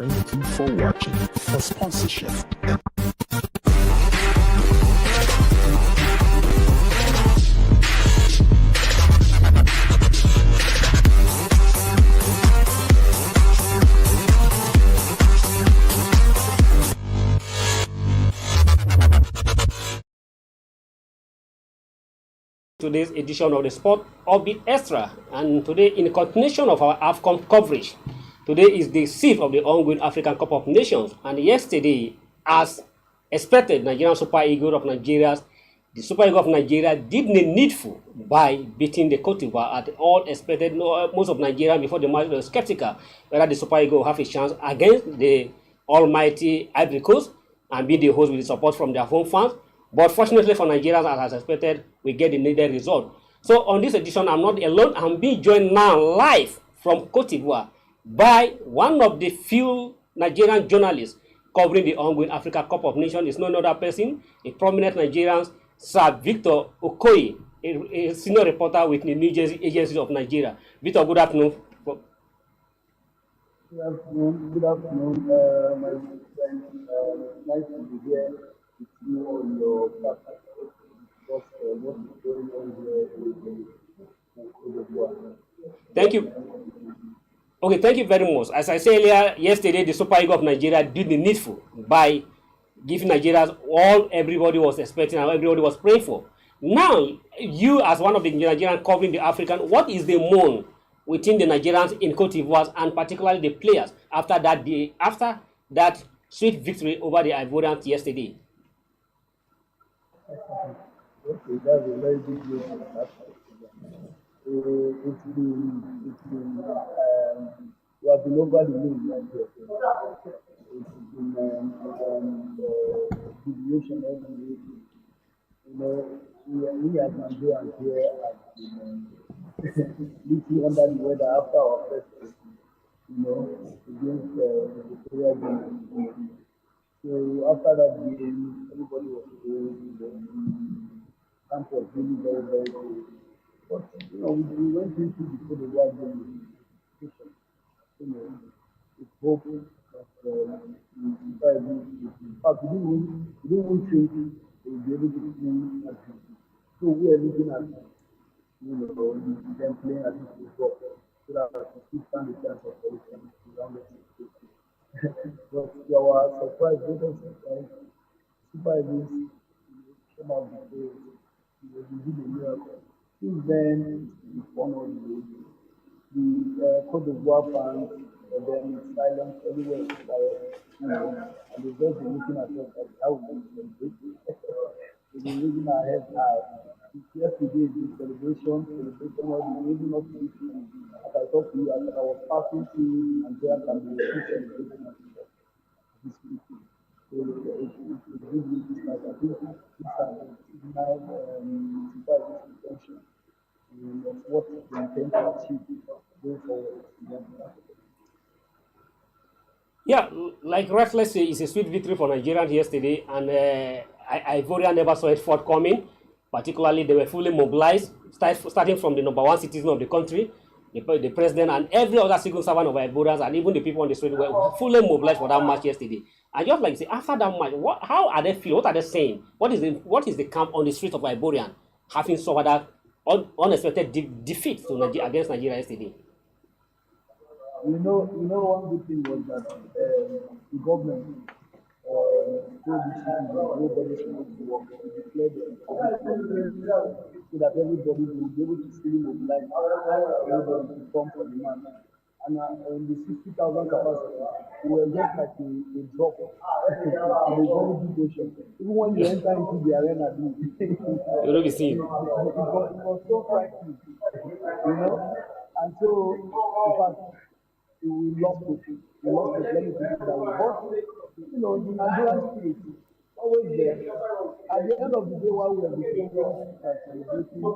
Thank you for watching. For sponsorship. Today's edition of the Sport Orbit Extra, and today in continuation of our Afcon coverage. Today is the 6th of the ongoing African Cup of Nations, and yesterday, as expected, Nigerian Super Eagles of the Super Eagles of Nigeria did the needful by beating the Cote d'Ivoire at all expected. Most of Nigeria before the match were skeptical whether the Super Eagles will have a chance against the almighty Ivory Coast and be the host with the support from their home fans. But fortunately for Nigerians, as expected, we get the needed result. So on this edition, I'm not alone. I'm being joined now live from Cote d'Ivoire by one of the few Nigerian journalists covering the ongoing Africa Cup of Nations. Is no other person, a prominent Nigerian, Sir Victor Okoye, a senior reporter with the New Jersey Agency of Nigeria. Victor, good afternoon. Good afternoon, my friend. Nice to be here with you on your platform. What is going on here with Thank you. Okay, thank you very much. As I said earlier, yesterday the Super Eagles of Nigeria did the needful by giving Nigerians all everybody was expecting and everybody was praying for. Now, you as one of the Nigerians covering the African, what is the moan within the Nigerians in Cote d'Ivoire and particularly the players after that sweet victory over the Ivorians yesterday? Okay, that's a very good way to start. It's been we have been over the moon right here. It's been deviation every week. You know, we as Nigerians here have been little under the weather after our first game, you know, against the Victoria game. So after that game, everybody was saying the camp was really very, very good. But you know, we went into the Cote d'Ivoire game with you know, with hope that in fact we didn't even think we would be able to win that game. So we are looking at them playing at this football so that we stand the chance of qualifying to round of 16. But to our surprise, greater surprise, Super Eagles came out because we did a miracle. Since then, it's fun all the way. The Cote d'Ivoire fans, then silence everywhere, and they've just been looking at us like how we celebrate. They've been raising our heads high. Yesterday, the celebration was raising up to this. As I talked to you, as I was passing through Nigeria, and we were celebrating this week. So it's a good week this night. I think this has now Super Eagles intention of what they intend to achieve going forward. Yeah, like Restless say, it's a sweet victory for Nigerians yesterday, and Ivorian never saw it forthcoming. Particularly, they were fully mobilized, starting from the #1 citizen of the country, the president, and every other civil servant of Ivorians, and even the people on the street were fully mobilized for that match yesterday. And just like say, after that match, how are they feeling? What are they saying? What is the camp on the street of Ivorian having suffered that unexpected defeat against Nigeria yesterday? You know, one good thing was that the government told the citizens nobody should go to work. They declared so that everybody will be able to fully mobilize everybody to come for the match. And the 60,000 capacity, we were just like a drop in a very big ocean. Even when you enter into the arena, you will be seen. It was so frightening, you know. And so, in fact, we lost it. Let me put it that way. But you know, the Nigerian spirit always there. At the end of the day, while we were celebrating, we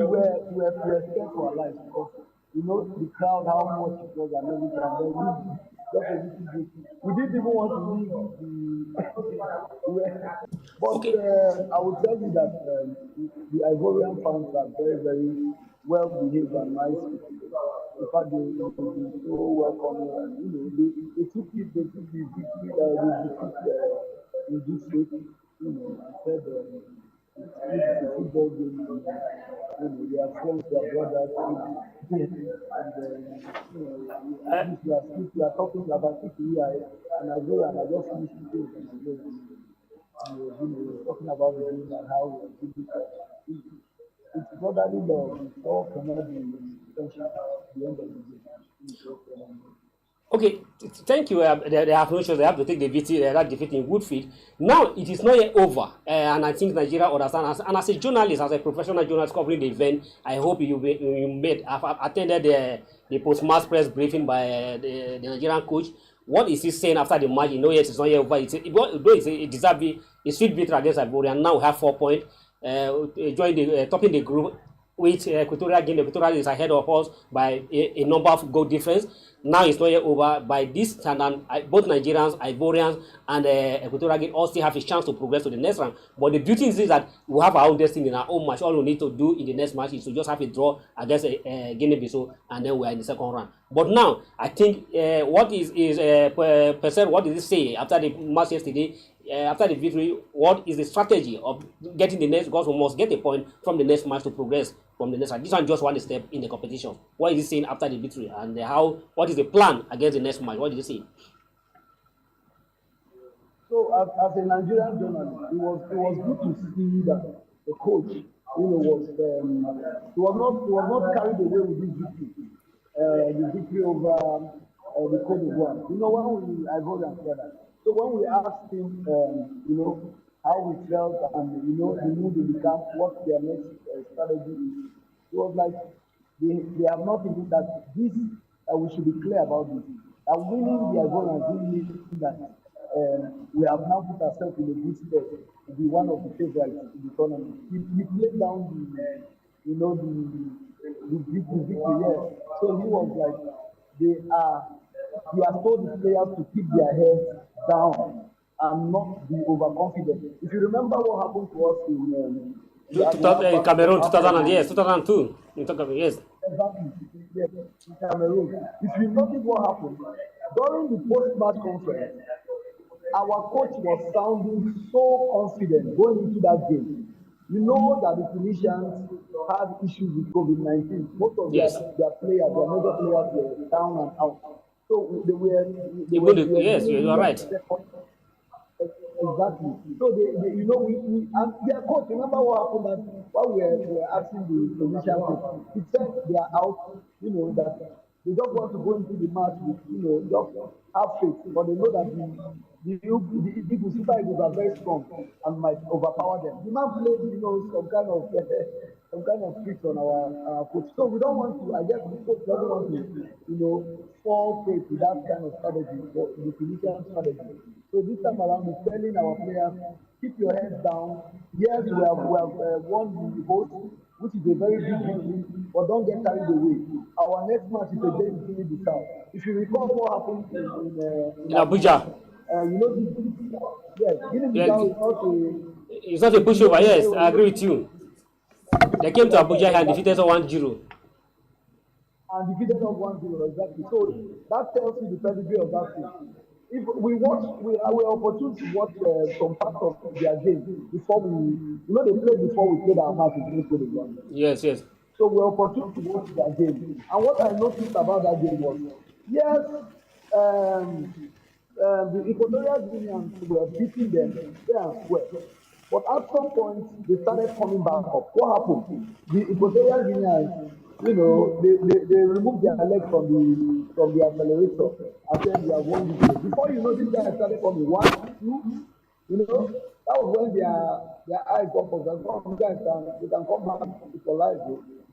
were scared for our lives because you know the crowd, how much it was and everything. And then we didn't even want to leave but okay. I would tell you that the Ivorian fans are very, very well behaved and nice. In fact, they so welcoming, and they took it, they took the victory, they defeat in this state. I said it's a football game. We are friends, we are brothers, and we are talking about it here, and I go and I just finished the game, and I go talking about the game and how we are doing it. It's brotherly love. It's all cannot be friendship at the end of the day. It's all cannot be. Okay, thank you. They have no choice. They have to take the victory, that defeat in Woodfield. Now it is not yet over, and I think Nigeria understands. And as a journalist, as a professional journalist covering the event, I hope you have attended the post-match press briefing by the Nigerian coach. What is he saying after the match? Yes, it's not yet over. It deserves a sweet victory against Ivory, and now we have 4 points. Topping the group with Equatorial Guinea. Equatorial is ahead of us by a number of goal difference. Now it's not yet over. By this standard, both Nigerians, Ivorians, and Equatorial Guinea all still have a chance to progress to the next round. But the beauty is that we have our own destiny in our own match. All we need to do in the next match is to just have a draw against Guinea-Bissau, and then we are in the second round. But now, I think what is percent? What did he say after the match yesterday? After the victory, what is the strategy of getting the next? Because we must get a point from the next match to progress from the next match. This one just one step in the competition. What is he saying after the victory, and what is the plan against the next match? What did he say? So as a Nigerian journalist, it was good to see that the coach, was not carried away with this victory, the victory over the Cote d'Ivoire. I voted after that. So when we asked him, how we felt and the mood in the camp, what their next strategy is, it was like they have not thinking that we should be clear about this. That winning the Ivorians really means that we have now put ourselves in a good stead to be one of the favorites in the tournament. He played down the victory, yeah. So he was like, he has told the players to keep their heads down and not be overconfident. If you remember what happened to us in Cameroon, 2002. Yes. Exactly. Yes, in Cameroon. If you notice what happened during the post-match conference, our coach was sounding so confident going into that game. You know that the Tunisians had issues with COVID-19. Most of their players, their major players were down and out. So they were yes, you are right. Exactly. So we and their coach, remember what happened that while we were asking the Tunisian coach, he said they are out, that they just want to go into the match with, just have faith, but they know that the Super Eagles are very strong and might overpower them. The man played, some kind of tricks on our coach. So we don't want to, I guess the coach doesn't want to, fall prey to that kind of strategy, the Tunisian strategy. So this time around, we're telling our players, keep your heads down. Yes, we have won the host, which is a very big victory, but don't get carried away. Our next match is against Guinea-Bissau. If you recall what happened in Abuja. Yes, Guinea-Bissau it's not a pushover. Yes, I agree with you. They came to Abuja and defeated us 1-0. And defeated us 1-0, exactly. So that tells you the pedigree of that team. If we were opportune to watch some part of their game before they played before we played our match against Cote d'Ivoire. Yes. So we were opportune to watch their game. And what I noticed about that game was, yes, the Equatorial Guineans were beating them fair and square. But at some point, they started coming back up. What happened? The Equatorial Guineans, they removed their legs from the accelerator and said we have won this game. Before you know, these guys started coming 1, 2, that was when their eyes got up. Some guys can come back for life.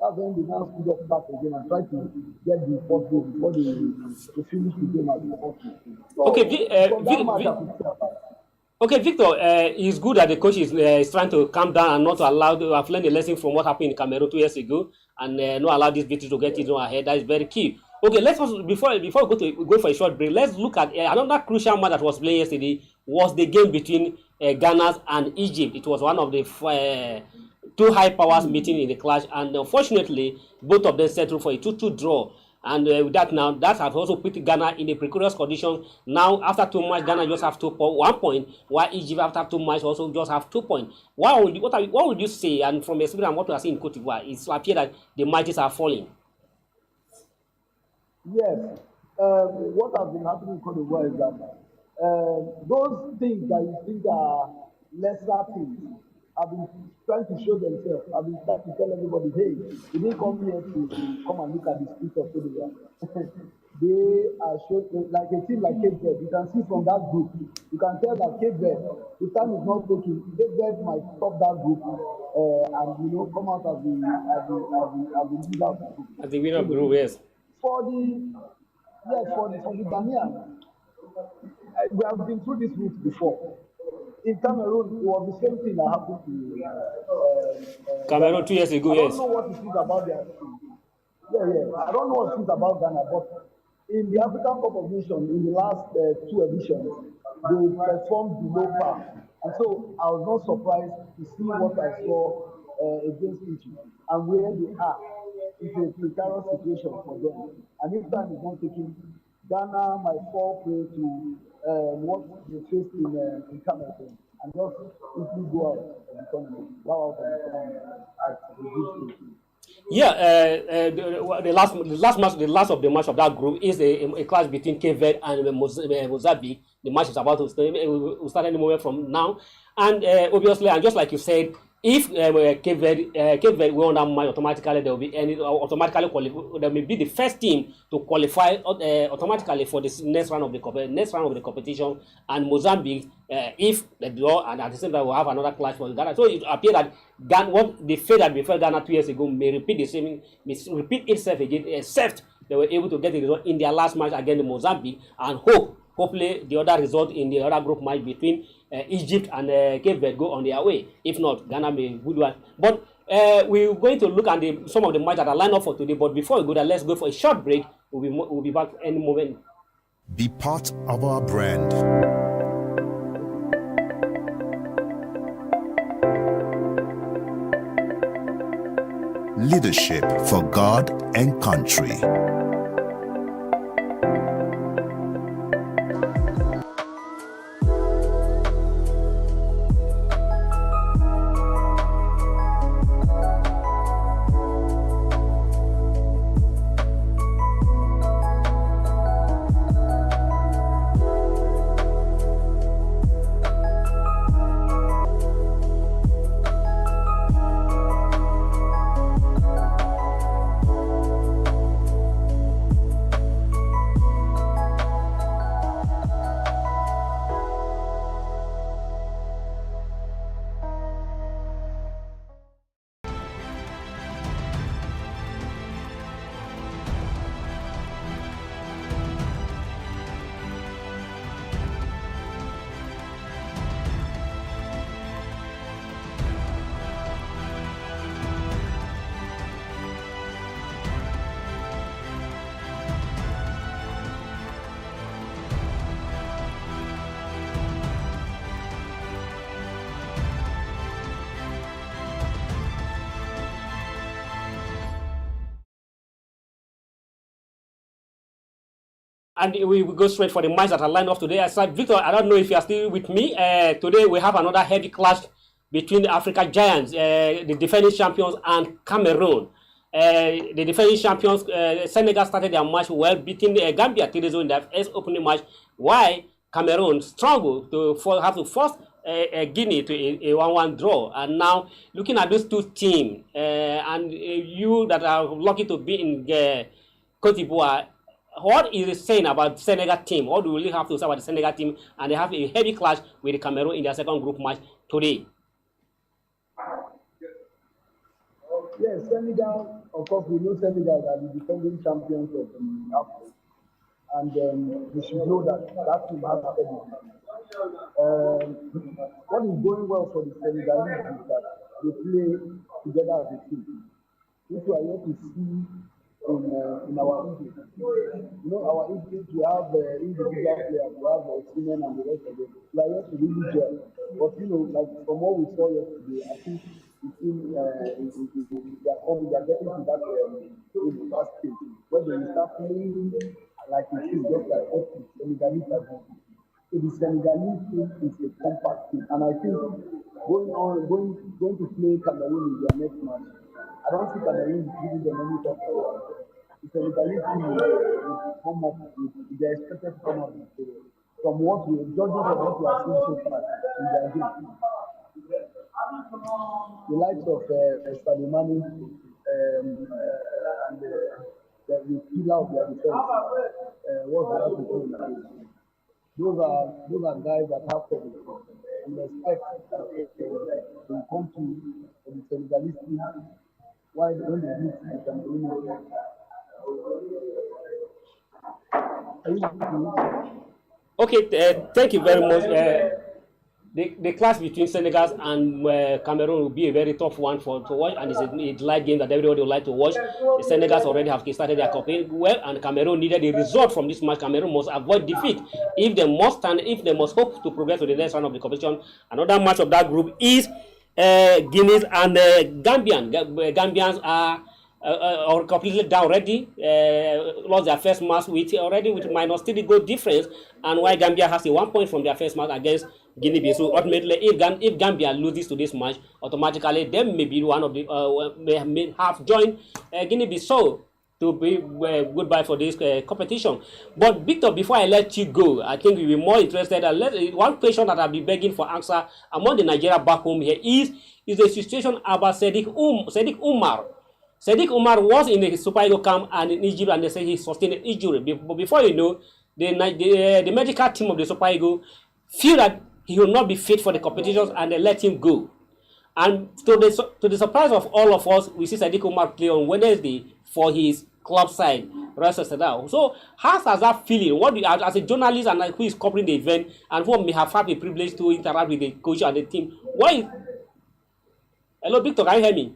That's when they now stood up back again and try to get the fourth goal before they finish the game at the fourth goal. So, Okay, Victor, it's good that the coach is trying to calm down and not to allow. I've learned a lesson from what happened in Cameroon 2 years ago, and not allow this victory to get it ahead. That is very key. Okay, let's also, before we go for a short break, let's look at another crucial match that was played yesterday. Was the game between Ghana and Egypt. It was one of the two high powers meeting in the clash, and unfortunately, both of them settled for a 2-2 draw. And with that now, that has also put Ghana in a precarious condition. Now, after 2 matches, Ghana just have 1 point, while Egypt after 2 matches also just have 2 points. What would you say? And from experience, what we are seeing in Cote d'Ivoire, it's appear that the matches are falling. Yes. What has been happening in Cote d'Ivoire is that those things that you think are lesser things have been trying to show themselves. I've been trying to tell everybody, hey, you didn't come here to come and look at the streets of Cote d'Ivoire. They are showing, like a team like Cape Verde. You can see from that group, you can tell that Cape Verde, the time is not taking. Cape Verde might stop that group and come out as the leader of the group. As the winner of the group, yes. For the Ghanaian, we have been through this route before. In Cameroon, it was the same thing that happened to Cameroon 2 years ago. I Yes. don't know what it is about their team. I don't know what it is about Ghana, but in the African Cup of Nations, in the last 2 editions, they performed below par. And so I was not surprised to see what I saw against Egypt and where they are. It's a precarious situation for them. And if time is not taken, Ghana might fall prey to what they faced in Cameroon and just easily go out of the tournament. At the group stage. Yeah, the last of the match of that group is a clash between Cape Verde and Mozambique. The match is about to start. We'll start any moment from now, and obviously, and just like you said, if Cape Verde won that match, automatically there will be there may be the first team to qualify automatically for the next round of the competition, and Mozambique, if they draw, and at the same time we'll have another clash for Ghana. So it appears that what the fate that befell Ghana 2 years ago may repeat repeat itself again, except they were able to get the result in their last match against Mozambique, and hopefully the other result in the other group match between Egypt and Cape Verde go on their way. If not, Ghana may good one. But we're going to look at some of the matches that are lined up for today. But before we go there, let's go for a short break. We'll be back any moment. Be part of our brand. Leadership for God and country. And we go straight for the match that are lined up today. I said, Victor, I don't know if you are still with me. Today we have another heavy clash between the Africa Giants, the defending champions, and Cameroon. The defending champions, Senegal, started their match well, beating Gambia 3-0 in their first opening match, while Cameroon struggled to have to force Guinea to a 1-1 draw. And now, looking at these two teams, and you that are lucky to be in Cote d'Ivoire, what is it saying about the Senegal team? What do we really have to say about the Senegal team? And they have a heavy clash with the Cameroon in their second group match today. Yes, Senegal, of course, we know Senegal are the defending champions of the Afcon. And we should know that team has everything. What is going well for the Senegalese is that they play together as a team. Which we are yet to see in our Egypt. You know, our Egypt, we have individual players, we have Osimhen and the rest of them. We are yet to really gel. But, like from what we saw yesterday, I think they are coming, they are getting to that first stage where they will start playing like it is just like what the Senegalese are doing. So the Senegalese team is a compact team, and I think going to play Cameroon in their next match, I don't see Cameroon giving them any tough time. The Senegalese team will come up with, they are expected to come up with from what we judging from what we have seen so far in their game. The likes of Sadio Mane and the pillar of their defense, what's the other thing? Those are guys that have to and respect that they come to the Senegalese team. Why don't they beat the Cameroonians? Are you with me? Okay, thank you very much. The clash between Senegal and Cameroon will be a very tough one to watch, and it's a light game that everybody would like to watch. The Senegals already have started their campaign well, and Cameroon needed a result from this match. Cameroon must avoid defeat if they must hope to progress to the next round of the competition. Another match of that group is Guineas and Gambian. Gambians are completely down already. Lost their first match with minus 3 goal difference, and while Gambia has a 1 point from their first match against Guinea-Bissau. Ultimately, if Gambia loses to this match, automatically they may be one of the may have joined Guinea-Bissau to be goodbye for this competition. But Victor, before I let you go, I think you'll be more interested. One question that I'll be begging for answer among the Nigeria back home here is the situation about Sadiq Umar. Sadiq Umar was in the Super Eagles camp and in Egypt, and they say he sustained an injury. But before you know, the medical team of the Super Eagles feel that he will not be fit for the competitions, and they let him go. And to the surprise of all of us, we see Sadiq Umar play on Wednesday for his club side, Real Sociedad. So how does that feeling? What do you, as a journalist and who is covering the event and who may have had the privilege to interact with the coach and the team? Why? Hello, Victor, can you hear me?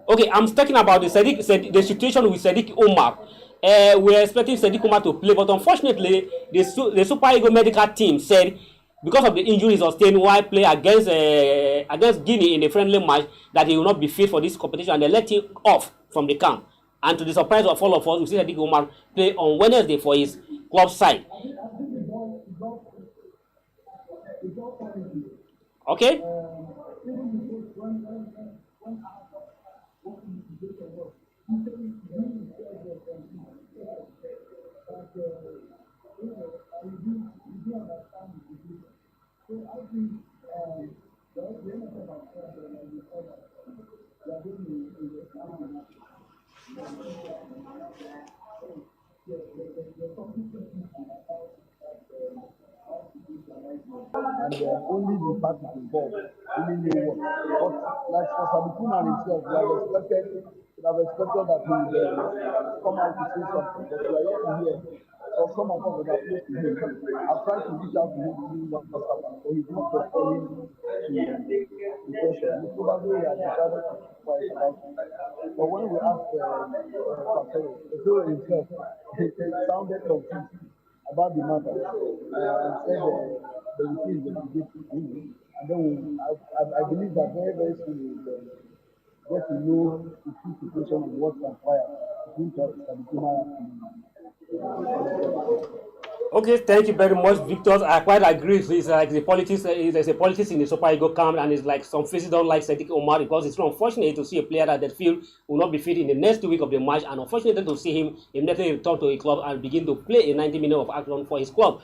Okay, I'm talking about the situation with Sadiq Umar. We're expecting Sadiq Umar to play, but unfortunately, the Super Eagles medical team said because of the injuries sustained while playing against Guinea in the friendly match, that he will not be fit for this competition, and they let him off from the camp. And to the surprise of all of us, we see Sadiq Umar play on Wednesday for his club side. Okay. And only the parties involved really know what. But like for Sabikuna himself, we have expected that he would come out to say something, but we are yet to hear. So some of us that are close to him, I've tried to reach out to him to see what has happened, but he's not responding to the question. He probably has decided to keep quiet about it. But when we asked Pastor himself, he sounded confused about the matter and said the routine is investigating, and then I believe that very, very soon we will get to know the true situation of what transpired between Sabikuna and Okay, thank you very much, Victor. I quite agree. It's like the politics. There's a politics in the Super Eagles camp, and it's like some faces don't like Sadiq Umar because it's unfortunate to see a player that they feel will not be fit in the next 2 weeks of the match, and unfortunately to see him immediately return to a club and begin to play a 90 minutes of action for his club.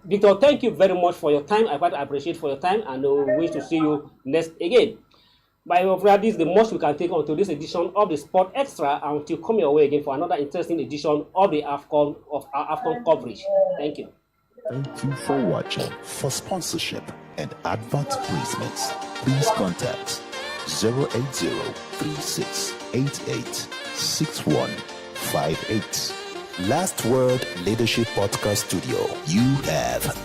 Victor, thank you very much for your time. I quite appreciate for your time, and we wish to see you next again. By way of this is the most we can take on to this edition of the Sport Extra, until come your way again for another interesting edition of the Afcon coverage. Thank you. Thank you for watching. For sponsorship and advert placements, please contact 080-3688-6158. Last Word Leadership Podcast Studio. You have